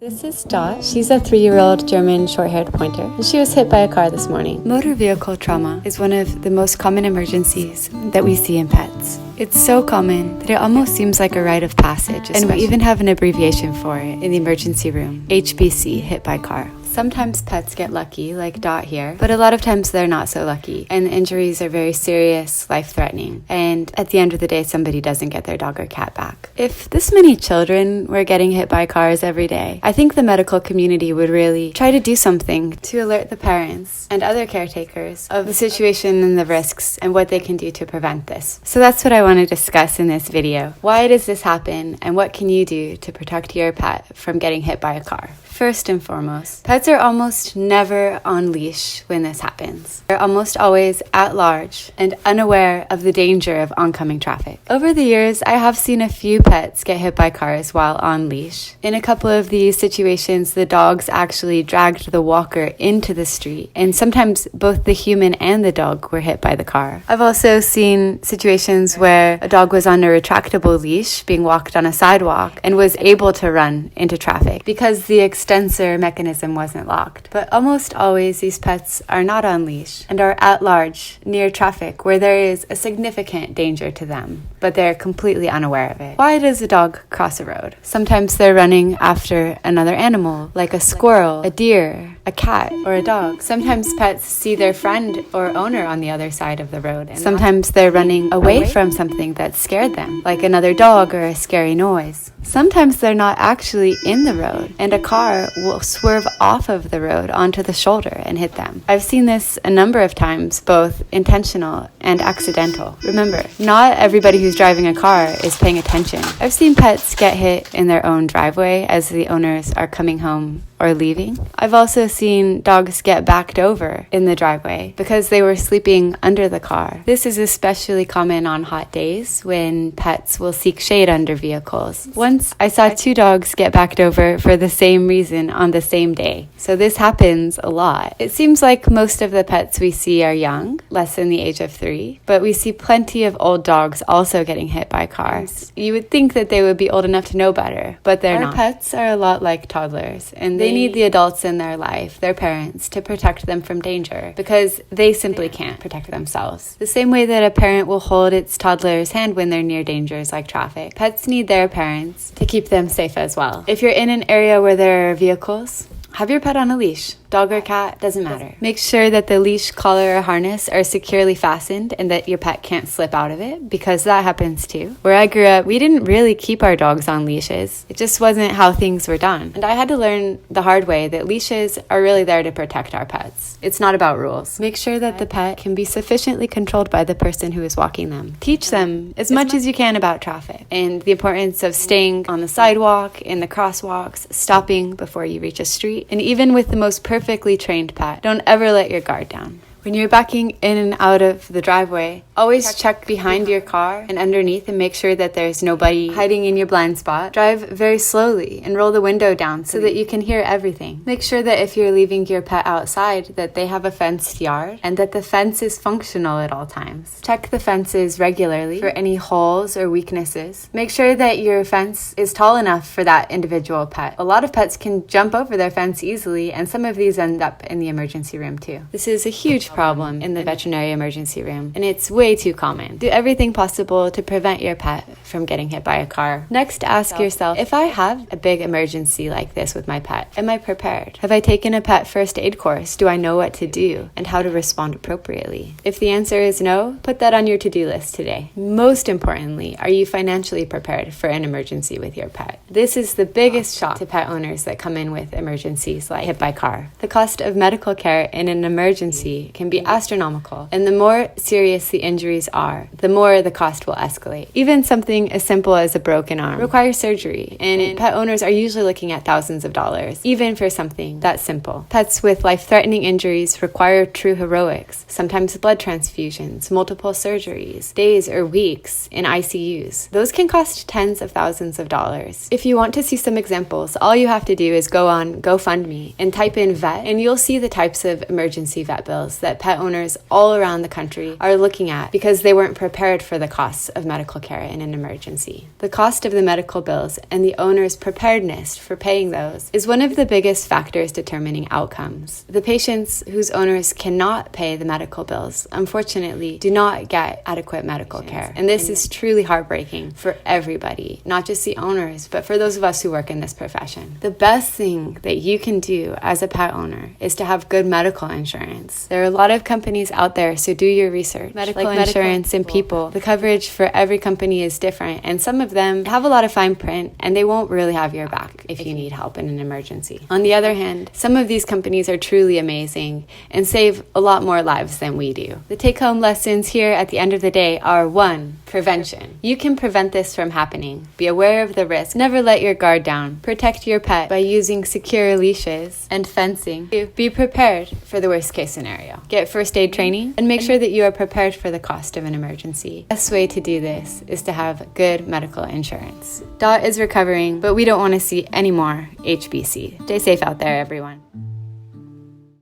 This is Dot. She's a 3-year-old German Shorthaired Pointer, and she was hit by a car this morning. Motor vehicle trauma is one of the most common emergencies that we see in pets. It's so common that it almost seems like a rite of passage, and we even have an abbreviation for it in the emergency room, HBC, hit by car. Sometimes pets get lucky, like Dot here, but a lot of times they're not so lucky, and the injuries are very serious, life-threatening, and at the end of the day, somebody doesn't get their dog or cat back. If this many children were getting hit by cars every day, I think the medical community would really try to do something to alert the parents and other caretakers of the situation and the risks and what they can do to prevent this. So that's what I want to discuss in this video. Why does this happen, and what can you do to protect your pet from getting hit by a car? First and foremost, pets are almost never on leash when this happens. They're almost always at large and unaware of the danger of oncoming traffic. Over the years, I have seen a few pets get hit by cars while on leash. In a couple of these situations, the dogs actually dragged the walker into the street, and sometimes both the human and the dog were hit by the car. I've also seen situations where a dog was on a retractable leash being walked on a sidewalk and was able to run into traffic because the extensor mechanism wasn't locked. But almost always these pets are not on leash and are at large near traffic where there is a significant danger to them, but they're completely unaware of it. Why does a dog cross a road? Sometimes they're running after another animal, like a squirrel, a deer, a cat, or a dog. Sometimes pets see their friend or owner on the other side of the road, and sometimes they're running away from something that scared them, like another dog or a scary noise. Sometimes they're not actually in the road, and a car will swerve off of the road onto the shoulder and hit them. I've seen this a number of times, both intentional and accidental. Remember, not everybody who's driving a car is paying attention. I've seen pets get hit in their own driveway as the owners are coming home or leaving. I've also seen dogs get backed over in the driveway because they were sleeping under the car. This is especially common on hot days when pets will seek shade under vehicles. Once I saw 2 dogs get backed over for the same reason on the same day. So this happens a lot. It seems like most of the pets we see are young, less than the age of 3, but we see plenty of old dogs also getting hit by cars. You would think that they would be old enough to know better, but they're not. Our pets are a lot like toddlers, and they need the adults in their life, their parents, to protect them from danger because they simply can't protect themselves. The same way that a parent will hold its toddler's hand when they're near dangers like traffic, pets need their parents to keep them safe as well. If you're in an area where there are vehicles, have your pet on a leash. Dog or cat, doesn't matter. Make sure that the leash, collar, or harness are securely fastened and that your pet can't slip out of it, because that happens too. Where I grew up, we didn't really keep our dogs on leashes. It just wasn't how things were done. And I had to learn the hard way that leashes are really there to protect our pets. It's not about rules. Make sure that the pet can be sufficiently controlled by the person who is walking them. Teach them as much as you can about traffic and the importance of staying on the sidewalk, in the crosswalks, stopping before you reach a street. And even with the most perfectly trained pet, don't ever let your guard down. When you're backing in and out of the driveway, always check behind your car and underneath and make sure that there's nobody hiding in your blind spot. Drive very slowly and roll the window down so that you can hear everything. Make sure that if you're leaving your pet outside, that they have a fenced yard and that the fence is functional at all times. Check the fences regularly for any holes or weaknesses. Make sure that your fence is tall enough for that individual pet. A lot of pets can jump over their fence easily, and some of these end up in the emergency room too. This is a huge problem in the veterinary emergency room, and it's way too common. Do everything possible to prevent your pet from getting hit by a car. Next, ask yourself, if I have a big emergency like this with my pet, am I prepared? Have I taken a pet first aid course? Do I know what to do and how to respond appropriately? If the answer is no, put that on your to-do list today. Most importantly, are you financially prepared for an emergency with your pet? This is the biggest shock to pet owners that come in with emergencies like hit by car. The cost of medical care in an emergency can be astronomical, and the more serious the injuries are, the more the cost will escalate. Even something as simple as a broken arm requires surgery, and pet owners are usually looking at thousands of dollars, even for something that simple. Pets with life-threatening injuries require true heroics, sometimes blood transfusions, multiple surgeries, days or weeks in ICUs. Those can cost tens of thousands of dollars. If you want to see some examples, all you have to do is go on GoFundMe and type in vet, and you'll see the types of emergency vet bills that that pet owners all around the country are looking at because they weren't prepared for the costs of medical care in an emergency. The cost of the medical bills and the owner's preparedness for paying those is one of the biggest factors determining outcomes. The patients whose owners cannot pay the medical bills, unfortunately, do not get adequate medical care. And this is truly heartbreaking for everybody, not just the owners, but for those of us who work in this profession. The best thing that you can do as a pet owner is to have good medical insurance. There are a lot of companies out there, so do your research. Medical insurance and people. The coverage for every company is different, and some of them have a lot of fine print, and they won't really have your back if you need help in an emergency. On the other hand, some of these companies are truly amazing and save a lot more lives than we do. The take-home lessons here at the end of the day are: 1, prevention. You can prevent this from happening. Be aware of the risk. Never let your guard down. Protect your pet by using secure leashes and fencing. 2, be prepared for the worst case scenario. Get first aid training and make sure that you are prepared for the cost of an emergency. The best way to do this is to have good medical insurance. Dot is recovering, but we don't want to see any more HBC. Stay safe out there, everyone.